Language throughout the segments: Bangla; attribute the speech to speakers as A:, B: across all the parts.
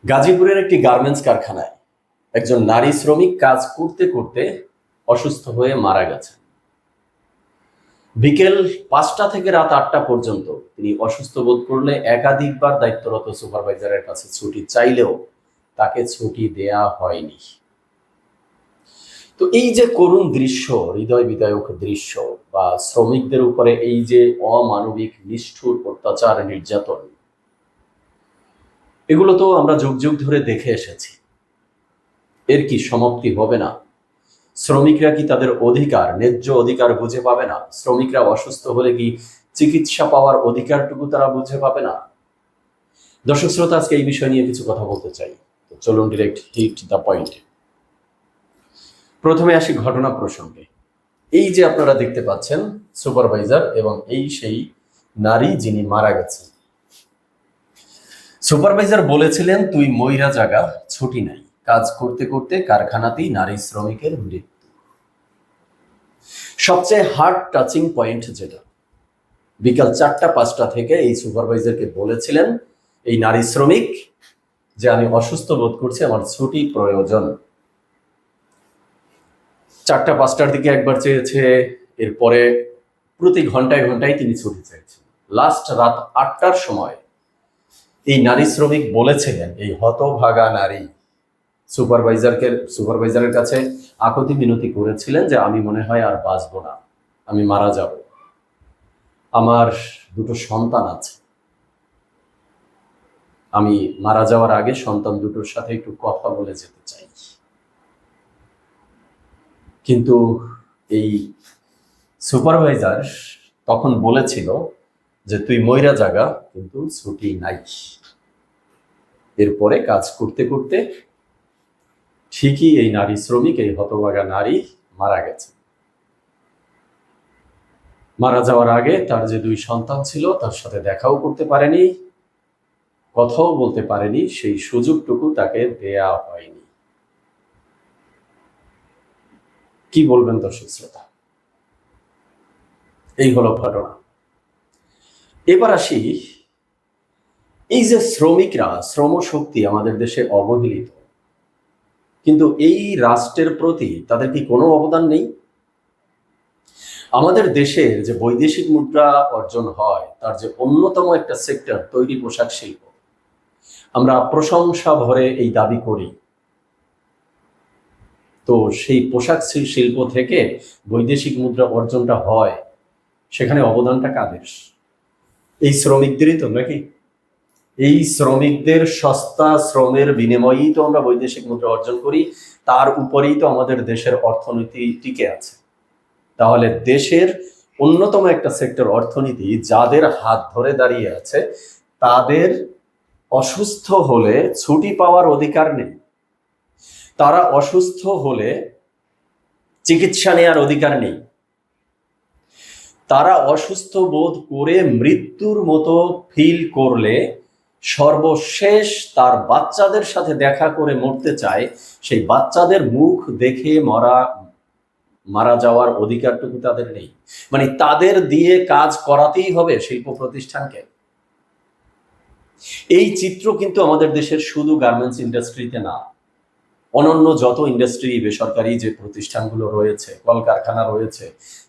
A: গাজীপুরের একটি গার্মেন্টস কারখানায় একজন নারী শ্রমিক কাজ করতে করতে অসুস্থ হয়ে মারা গেছেন। বিকেল ৫টা থেকে রাত ৮টা পর্যন্ত তিনি অসুস্থ বোধ করলে একাধিকবার দায়িত্বরত সুপারভাইজারের কাছে ছুটি চাইলেও তাকে ছুটি দেয়া হয়নি। তো এই যে করুণ দৃশ্য, হৃদয় বিদারক দৃশ্য বা শ্রমিকদের উপরে এই যে অমানবিক নিষ্ঠুর অত্যাচার, নির্যাতন, এগুলো তো আমরা যুগ যুগ ধরে দেখে এসেছি। এর কি সমাপ্তি হবে না? শ্রমিকরা কি তাদের অধিকার, ন্যায্য অধিকার বুঝে পাবে না? শ্রমিকরা অসুস্থ হলে কি চিকিৎসা পাওয়ার অধিকারটুকু তারা বুঝে পাবে না? দর্শক শ্রোতা, আজকে এই বিষয় নিয়ে কিছু কথা বলতে চাই। তো চলুন ডিরেক্ট হিট দ্য পয়েন্ট। প্রথমে আসি ঘটনা প্রসঙ্গে। এই যে আপনারা দেখতে পাচ্ছেন সুপারভাইজার এবং এই সেই নারী যিনি মারা গেছেন। সুপারভাইজার বলেছিলেন, তুই মইরা জাগা, ছুটি নাই, কাজ করতে করতে কারখানাতেই নারী শ্রমিকের মৃত্যু। সবচেয়ে হার্ট টাচিং পয়েন্ট যেটা, বিকাল ৪টা-৫টা থেকে এই সুপারভাইজারকে বলেছিলেন এই নারী শ্রমিক যে আমি অসুস্থ বোধ করছি, আমার ছুটি প্রয়োজন। ৪টা-৫টার দিকে একবার চেয়েছে, এরপরে প্রতি ঘন্টায় ঘন্টায় তিনি ছুটি চেয়েছেন। লাস্ট রাত ৮টার সময় এই নারী শ্রমিক বলেছিলেন, এই হতভাগা নারী সুপারভাইজারের কাছে আকুতি মিনতি করেছিলেন যে আমি মনে হয় আর বাঁচবো না, আমি মারা যাব, আমার দুটো সন্তান আছে, আমি মারা যাওয়ার আগে সন্তান দুটোর সাথে একটু কথা বলে যেতে চাই। কিন্তু এই সুপারভাইজার তখন বলেছিল যে তুই মইরা জাগা, কিন্তু ছুটি নাই। এরপরে কাজ করতে করতে ঠিকই এই নারী শ্রমিক, এই হতভাগা নারী মারা গেছে। মারা যাওয়ার আগে তার যে দুই সন্তান ছিল তার সাথে দেখাও করতে পারেনি, কথাও বলতে পারেনি, সেই সুযোগটুকু তাকে দেয়া হয়নি। কি বলবেন দর্শক শ্রোতা? এই হলো ঘটনা। এবার আসি, এই যে শ্রমিকরা, শ্রম শক্তি আমাদের দেশে অবহেলিত, কিন্তু এই রাষ্ট্রের প্রতি তাদের কি কোনো অবদান নেই? আমাদের দেশের যে বৈদেশিক মুদ্রা অর্জন হয় তার যে অন্যতম একটা সেক্টর তৈরি পোশাক শিল্প, আমরা প্রশংসা ভরে এই দাবি করি। তো সেই পোশাক শিল্প থেকে বৈদেশিক মুদ্রা অর্জনটা হয়, সেখানে অবদানটা কাদের? এই শ্রমিকদেরই তো, নাকি? এই শ্রমিকদের সস্তা শ্রমের বিনিময়েই তো আমরা বৈদেশিক মুদ্রা অর্জন করি, তার উপরেই তো আমাদের দেশের অর্থনীতি টিকে আছে। তাহলে দেশের অন্যতম একটা সেক্টর অর্থনীতি যাদের হাত ধরে দাঁড়িয়ে আছে, তাদের অসুস্থ হলে ছুটি পাওয়ার অধিকার নেই, তারা অসুস্থ হলে চিকিৎসা নেওয়ার অধিকার নেই, তারা অসুস্থ বোধ করে মৃত্যুর মতো ফিল করলে সর্বশেষ তার বাচ্চাদের সাথে দেখা করে মরতে চায়, সেই বাচ্চাদের মুখ দেখে মারা যাওয়ার অধিকারটুকু তাদের নেই। মানে তাদের দিয়ে কাজ করাতেই হবে শিল্প প্রতিষ্ঠানকে। এই চিত্র কিন্তু আমাদের দেশের শুধু গার্মেন্টস ইন্ডাস্ট্রিতে না, অনন্য যত ইন্ডাস্ট্রি, বেসরকারি যে প্রতিষ্ঠানগুলো রয়েছে, কলকারখানা রয়েছে,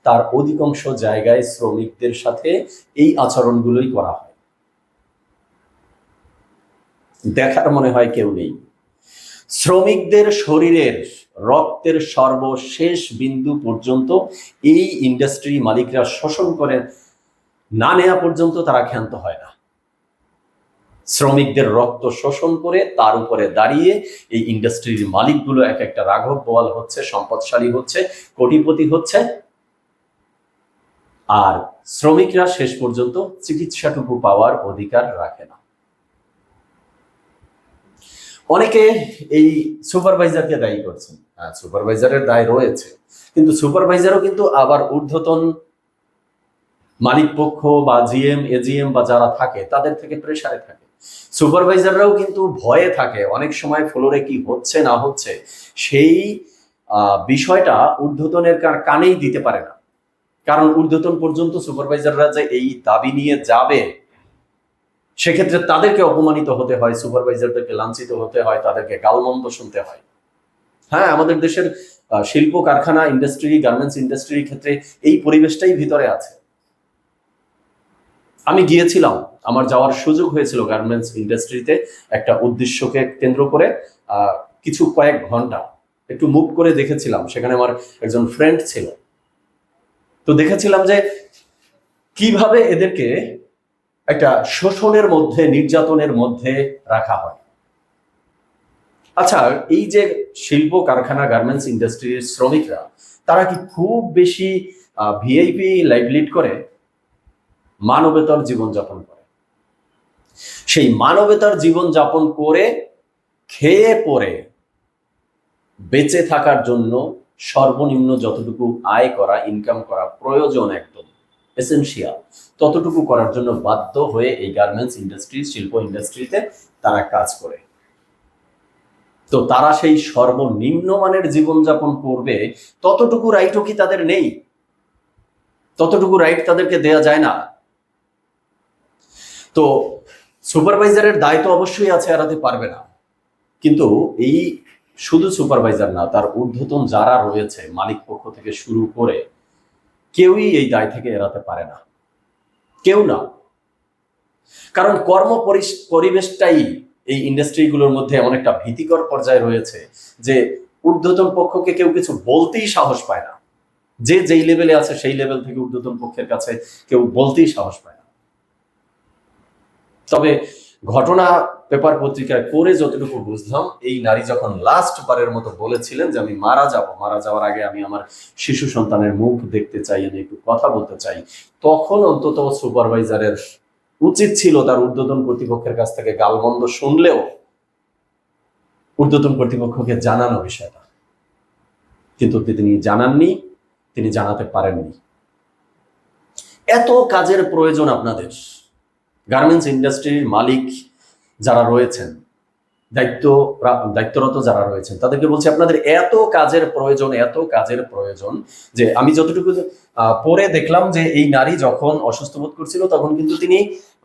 A: তার অধিকাংশ জায়গায় শ্রমিকদের সাথে এই আচরণগুলোই করা হয়। দেখার মনে হয় কেউ নেই। শ্রমিকদের শরীরের রক্তের সর্বশেষ বিন্দু পর্যন্ত এই ইন্ডাস্ট্রি মালিকরা শোষণ করে না নেওয়া পর্যন্ত তারা ক্ষান্ত হয় না। শ্রমিকদের রক্ত শোষণ করে তার উপরে দাঁড়িয়ে এই ইন্ডাস্ট্রির মালিকগুলো এক একটা রাঘব বোয়াল হচ্ছে, সম্পদশালী হচ্ছে, কোটিপতি হচ্ছে, আর শ্রমিকরা শেষ পর্যন্ত চিকিৎসাটুকু পাওয়ার অধিকার রাখে না। অনেকে এই সুপারভাইজারকে দায়ী করছেন। হ্যাঁ, সুপারভাইজারের দায় রয়েছে, কিন্তু সুপারভাইজারও কিন্তু আবার ঊর্ধ্বতন মালিক পক্ষ বা জিএম, এজিএম বা যারা থাকে তাদের থেকে প্রেসারে থাকে। সুপারভাইজাররাও কিন্তু ভয়ে থাকে, অনেক সময় ফ্লোরে কি হচ্ছে না হচ্ছে সেই বিষয়টা ঊর্ধ্বতনের কানেই দিতে পারে না। কারণ ঊর্ধ্বতন পর্যন্ত সুপারভাইজাররা যে এই দাবি নিয়ে যাবে সেক্ষেত্রে তাদেরকে অপমানিত হতে হয়, সুপারভাইজারদেরকে লাঞ্ছিত হতে হয়, তাদেরকে গালমন্দ শুনতে হয়। হ্যাঁ, আমাদের দেশের শিল্প কারখানা ইন্ডাস্ট্রি, গার্মেন্টস ইন্ডাস্ট্রির ক্ষেত্রে এই পরিবেশটাই ভিতরে আছে। আমি গিয়েছিলাম, আমার যাওয়ার সুযোগ হয়েছিল গার্মেন্টস ইন্ডাস্ট্রিতে একটা উদ্দেশ্যকে কেন্দ্র করে। কিছু কয়েক ঘন্টা একটু মুভ করে দেখেছিলাম, সেখানে আমার একজন ফ্রেন্ড ছিল। তো দেখেছিলাম যে কিভাবে এদেরকে একটা শোষণের মধ্যে, নির্যাতনের মধ্যে রাখা হয়। আচ্ছা, এই যে শিল্প কারখানা গার্মেন্টস ইন্ডাস্ট্রির শ্রমিকরা, তারা কি খুব বেশি ভিআইপি লাইফ লিড করে? মানবেতর জীবনযাপন করে। সেই মানবেতর জীবনযাপন করে খেয়ে পরে বেঁচে থাকার জন্য সর্বনিম্ন যতটুকু আয় করা, ইনকাম করা প্রয়োজন, একদম এসেনশিয়াল, ততটুকু করার জন্য বাধ্য হয়ে এই গার্মেন্টস ইন্ডাস্ট্রি, শিল্প ইন্ডাস্ট্রিতে তারা কাজ করে। তো তারা সেই সর্বনিম্ন মানের জীবনযাপন করবে, ততটুকু রাইটও কি তাদের নেই? ততটুকু রাইট তাদেরকে দেয়া যায় না? তো সুপারভাইজারের দায় তো অবশ্যই আছে, এড়াতে পারবে না। কিন্তু এই শুধু সুপারভাইজার না, তার ঊর্ধ্বতন যারা রয়েছে, মালিক পক্ষ থেকে শুরু করে, কেউই এই দায় থেকে এড়াতে পারে না, কেউ না। কারণ কর্ম পরিবেশটাই এই ইন্ডাস্ট্রিগুলোর মধ্যে এমন একটা ভীতিকর পর্যায়ে রয়েছে যে ঊর্ধ্বতন পক্ষকে কেউ কিছু বলতেই সাহস পায় না। যে যেই লেভেলে আছে সেই লেভেল থেকে ঊর্ধ্বতন পক্ষের কাছে কেউ বলতেই সাহস পায় না। তবে ঘটনা পেপার পত্রিকায় পড়ে যতটুকু বুঝলাম, এই নারী যখন লাস্ট বারের মতো বলেছিলেন যে আমি মারা যাওয়ার আগে আমি আমার শিশু সন্তানের মুখ দেখতে চাই, আমি একটু কথা বলতে চাই, তখন অন্তত সুপারভাইজারের উচিত ছিল তার ঊর্ধ্বতন কর্তৃপক্ষের কাছ থেকে গালমন্দ শুনলেও ঊর্ধ্বতন কর্তৃপক্ষকে জানানো বিষয়টা। কিন্তু তিনি জানাননি, তিনি জানাতে পারেননি। এত কাজের প্রয়োজন আপনাদের। গার্মেন্টস ইন্ডাস্ট্রির মালিক যারা রয়েছেন, দায়িত্বরত যারা রয়েছেন, তাদেরকে বলছি আপনাদের এত কাজের প্রয়োজন যে আমি যতটুকু পরে দেখলাম যে এই নারী যখন অসুস্থ বোধ করছিল তখন কিন্তু তিনি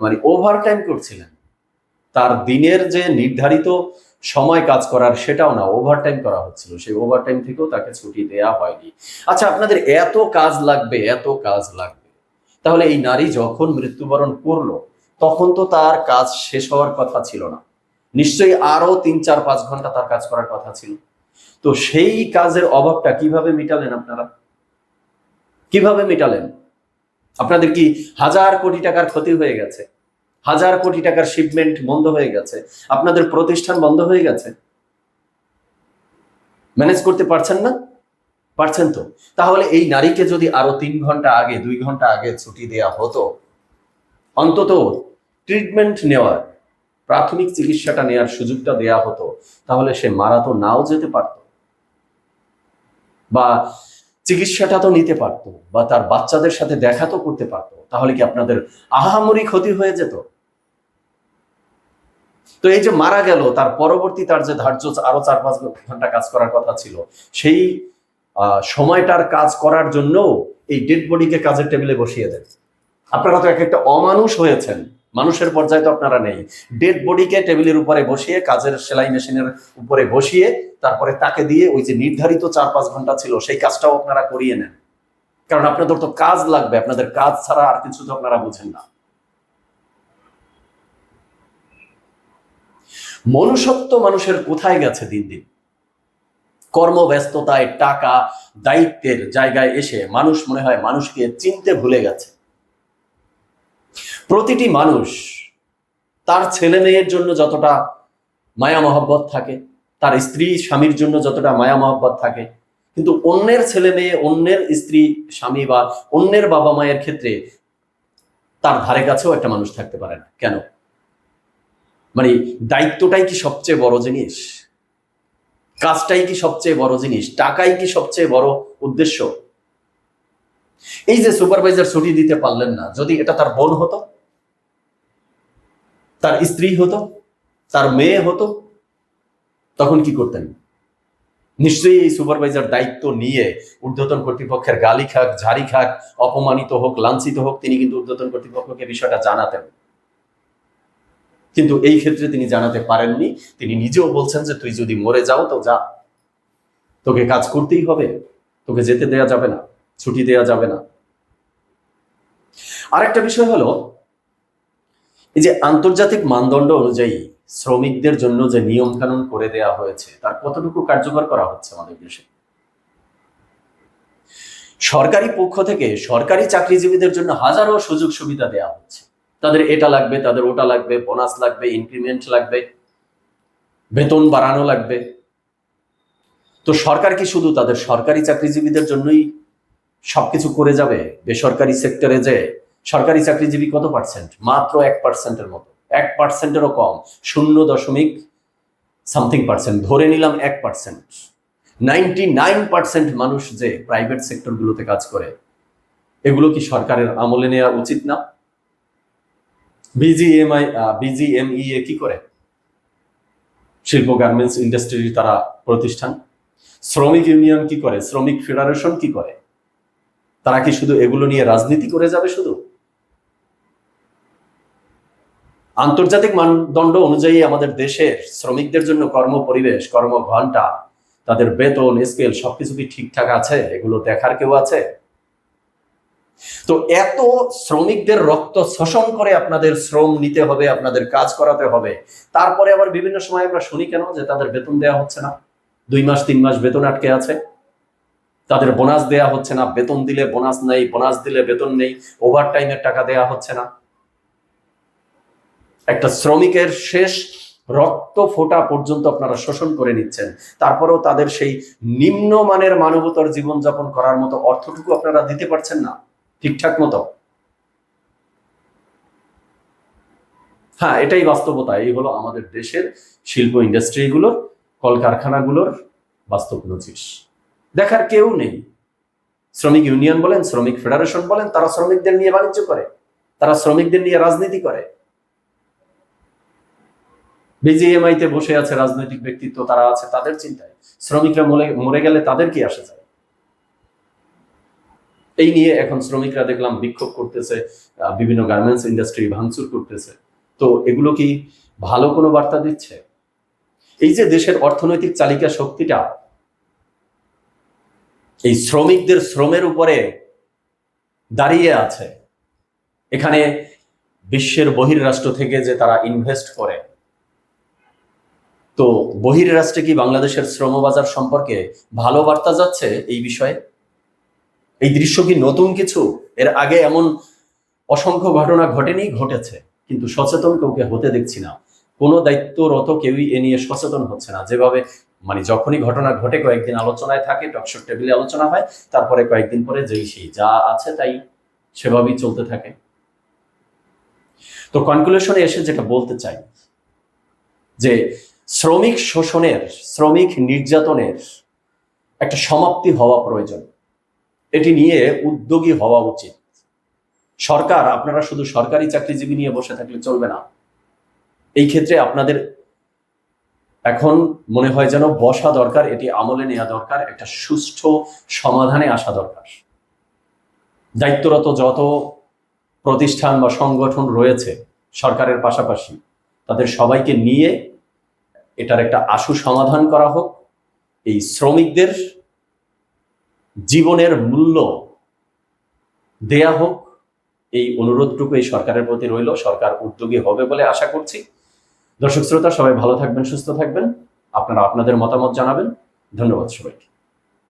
A: মানে ওভারটাইম করছিলেন। তার দিনের যে নির্ধারিত সময় কাজ করার সেটাও না, ওভারটাইম করা হচ্ছিল। সেই ওভারটাইম থেকেও তাকে ছুটি দেয়া হয়নি। আচ্ছা, আপনাদের এত কাজ লাগবে, তাহলে এই নারী যখন মৃত্যুবরণ করলো তখন তো তার কাজ শেষ হওয়ার কথা ছিল না, নিশ্চয়ই আরো 3-4-5 ঘন্টা তার কাজ করার কথা ছিল। তো সেই কাজের অভাবটা কিভাবে মিটালেন আপনারা? কিভাবে মিটালেন? আপনাদের কি 1000 কোটি টাকার ক্ষতি হয়ে গেছে? 1000 কোটি টাকার শিপমেন্ট বন্ধ হয়ে গেছে? আপনাদের প্রতিষ্ঠান বন্ধ হয়ে গেছে? ম্যানেজ করতে পারছেন না? পারছেন তো। তাহলে এই নারীকে যদি আরো 3 ঘন্টা আগে, 2 ঘন্টা আগে ছুটি দেয়া হতো, অন্তত ট্রিটমেন্ট নেওয়ার, প্রাথমিক চিকিৎসাটা নেওয়ার সুযোগটা দেয়া হতো, তাহলে সে মারা তো নাও যেতে পারত, বা চিকিৎসাটা তো নিতে পারতো, বা তার বাচ্চাদের সাথে দেখা তো করতে পারতো। তাহলে কি আপনাদের আহামরি ক্ষতি হয়ে যেত? তো এই যে মারা গেল, তার পরবর্তী তার যে ধার্য আরো 4-5 ঘন্টা কাজ করার কথা ছিল, সেই সময়টার কাজ করার জন্য এই ডেড বডিকে কাজের টেবিলে বসিয়ে দেন। আপনারা তো একটা অমানুষ হয়েছেন, মানুষের পর্যায়ে তো আপনারা নেই। ডেড বডিকে টেবিলের উপরে বসিয়ে, কাজের সেলাই মেশিনের উপরে বসিয়ে, তারপরে তাকে দিয়ে ওই যে নির্ধারিত 4-5 ঘন্টা ছিল সেই কাজটাও আপনারা করিয়ে নেন। কারণ আপনাদের তো কাজ লাগবে, আপনাদের কাজ ছাড়া আর কিছু তো আপনারা বুঝেন না। মনুষ্যত্ব মানুষের কোথায় গেছে দিন দিন? কর্মব্যস্ততায়, টাকা, দায়িত্বের জায়গায় এসে মানুষ মনে হয় মানুষকে চিনতে ভুলে গেছে। প্রতিটি মানুষ তার ছেলে মেয়ের জন্য যতটা মায়া মহব্বত থাকে, তার স্ত্রী স্বামীর জন্য যতটা মায়া মহব্বত থাকে, কিন্তু অন্যের ছেলে মেয়ে, অন্যের স্ত্রী স্বামী বা অন্যের বাবা মায়ের ক্ষেত্রে তার ধারে কাছেও একটা মানুষ থাকতে পারে না। কেন? মানে দায়িত্বটাই কি সবচেয়ে বড় জিনিস? কাজটাই কি সবচেয়ে বড় জিনিস? টাকাই কি সবচেয়ে বড় উদ্দেশ্য? এই যে সুপারভাইজার ছুটি দিতে পারলেন না, যদি এটা তার বোন হতো, তার স্ত্রী হতো, তার মেয়ে হতো, তখন কি করতেন? নিশ্চয়ই এই সুপারভাইজার দায়িত্ব নিয়ে ঊর্ধ্বতন কর্তৃপক্ষের গালি খাক, ঝাড়ি খাক, অপমানিত হোক, লাঞ্ছিত হোক, তিনি কিন্তু ঊর্ধ্বতন কর্তৃপক্ষকে বিষয়টা জানাতেন। কিন্তু এই ক্ষেত্রে তিনি জানাতে পারেননি। তিনি নিজেও বলছেন যে তুই যদি মরে যাও তো যা, তোকে কাজ করতেই হবে, তোকে যেতে দেয়া যাবে না, ছুটি দেয়া যাবে না। আরেকটা বিষয় হলো, এই যে আন্তর্জাতিক মানদণ্ড অনুযায়ী শ্রমিকদের জন্য যে নিয়ম কানুন করে দেয়া হয়েছে তার কতটুকু কার্যকর করা হচ্ছে আমাদের দেশে? সরকারি পক্ষ থেকে সরকারি চাকরিজীবীদের জন্য হাজারো সুযোগ সুবিধা দেয়া হচ্ছে। তাদের এটা লাগবে, তাদের ওটা লাগবে, বোনাস লাগবে, ইনক্রিমেন্ট লাগবে, বেতন বাড়ানো লাগবে। তো সরকার কি শুধু তাদের সরকারি চাকরিজীবীদের জন্যই সবকিছু করে যাবে? বেসরকারি সেক্টরে যে সরকারি চাকরিজীবী কত পার্সেন্ট? মাত্র 1%-এর মতো, 1%-এরও কম, 0.something%, ধরে নিলাম 1%। 99% মানুষ যে প্রাইভেট সেক্টরগুলোতে কাজ করে, এগুলো কি সরকারের আমলে নেওয়া উচিত না? বিজিএমইএ কি করে? শিল্প গার্মেন্টস ইন্ডাস্ট্রির তারা প্রতিষ্ঠান। শ্রমিক ইউনিয়ন কি করে? শ্রমিক ফেডারেশন কি করে? তারা কি শুধু এগুলো নিয়ে রাজনীতি করে যাবে? শুধু আন্তর্জাতিক মানদণ্ড অনুযায়ী আমাদের দেশের শ্রমিকদের জন্য কর্ম পরিবেশ, কর্ম ঘন্টা, তাদের বেতন স্কেল সবকিছু কি ঠিকঠাক আছে? এগুলো দেখার কেউ আছে? তো এত শ্রমিকদের রক্ত শোষণ করে আপনাদের শ্রম নিতে হবে, আপনাদের কাজ করাতে হবে, তারপরে আবার বিভিন্ন সময় আমরা শুনি কেন যে তাদের বেতন দেওয়া হচ্ছে না, 2 মাস 3 মাস বেতন আটকে আছে, তাদের বোনাস দেয়া হচ্ছে না, বেতন দিলে বোনাস নেই, বোনাস দিলে বেতন নেই, ওভার টাইমের টাকা দেয়া হচ্ছে না। একটা শ্রমিকের শেষ রক্ত ফোঁটা পর্যন্ত আপনারা শোষণ করে নিচ্ছেন, তারপরেও তাদের সেই নিম্নমানের মানবতার জীবনযাপন করার মতো অর্থটুকু আপনারা দিতে পারছেন না ঠিকঠাক মতো। হ্যাঁ, এটাই বাস্তবতা। এই হলো আমাদের দেশের শিল্প ইন্ডাস্ট্রিগুলোর, কলকারখানাগুলোর বাস্তব নজির। দেখার কেউ নেই। শ্রমিক ইউনিয়ন বলেন, শ্রমিক ফেডারেশন বলেন, তারা শ্রমিকদের নিয়ে বাণিজ্য করে, তারা শ্রমিকদের নিয়ে রাজনীতি করে। বিজিএমআইতে বসে আছে রাজনৈতিক ব্যক্তিত্ব, তারা আছে তাদের চিন্তায়। শ্রমিকরা মরে গেলে তাদের কি আসে যায়? এই নিয়ে এখন শ্রমিকরা দেখলাম বিক্ষোভ করতেছে, বিভিন্ন গার্মেন্টস ইন্ডাস্ট্রি ভাঙচুর করতেছে। তো এগুলো কি ভালো কোনো বার্তা দিচ্ছে? এই যে দেশের অর্থনৈতিক চালিকা শক্তিটা এই শ্রমিকদের শ্রমের উপরে দাঁড়িয়ে আছে, এখানে বিশ্বের বহির্রাষ্ট্র থেকে যে তারা ইনভেস্ট করে, তো বহির্রাষ্ট্রে কি বাংলাদেশের শ্রমবাজার সম্পর্কে ভালো বার্তা যাচ্ছে এই বিষয়ে? এই দৃশ্য কি নতুন কিছু? এর আগে এমন অসংখ্য ঘটনা ঘটেনি, ঘটেছে, কিন্তু সচেতন কাউকে হতে দেখছি না। কোনো দায়িত্বরত কেউই এ নিয়ে সচেতন হচ্ছে না। যেভাবে মানে যখনই ঘটনা ঘটে কয়েকদিন আলোচনায় থাকে, টকশো টেবিলে আলোচনা হয়, তারপরে কয়েকদিন পরে যেই সেই যা আছে তাই সেভাবেই চলতে থাকে। তো কনক্লুশনে এসে যেটা বলতে চাই যে শ্রমিক শোষণের, শ্রমিক নির্যাতনের একটা সমাপ্তি হওয়া প্রয়োজন। এটি নিয়ে উদ্যোগী হওয়া উচিত। সরকার, আপনারা শুধু সরকারি চাকরিজীবী নিয়ে বসে থাকলে চলবে না। এই ক্ষেত্রে আপনাদের এখন মনে হয় যেন বসা দরকার, এটি আমলে নেওয়া দরকার, একটা সুষ্ঠু সমাধানে আসা দরকার। দায়িত্বরত যত প্রতিষ্ঠান বা সংগঠন রয়েছে সরকারের পাশাপাশি, তাদের সবাইকে নিয়ে এটার একটা আশু সমাধান করা হোক। এই শ্রমিকদের জীবনের মূল্য দেয়া হোক, এই অনুরোধটুকু এই সরকারের প্রতি রইল। সরকার উদ্যোগী হবে বলে আশা করছি। দর্শক শ্রোতা, সবাই ভালো থাকবেন, সুস্থ থাকবেন। আপনারা আপনাদের মতামত জানাবেন। ধন্যবাদ সবাইকে।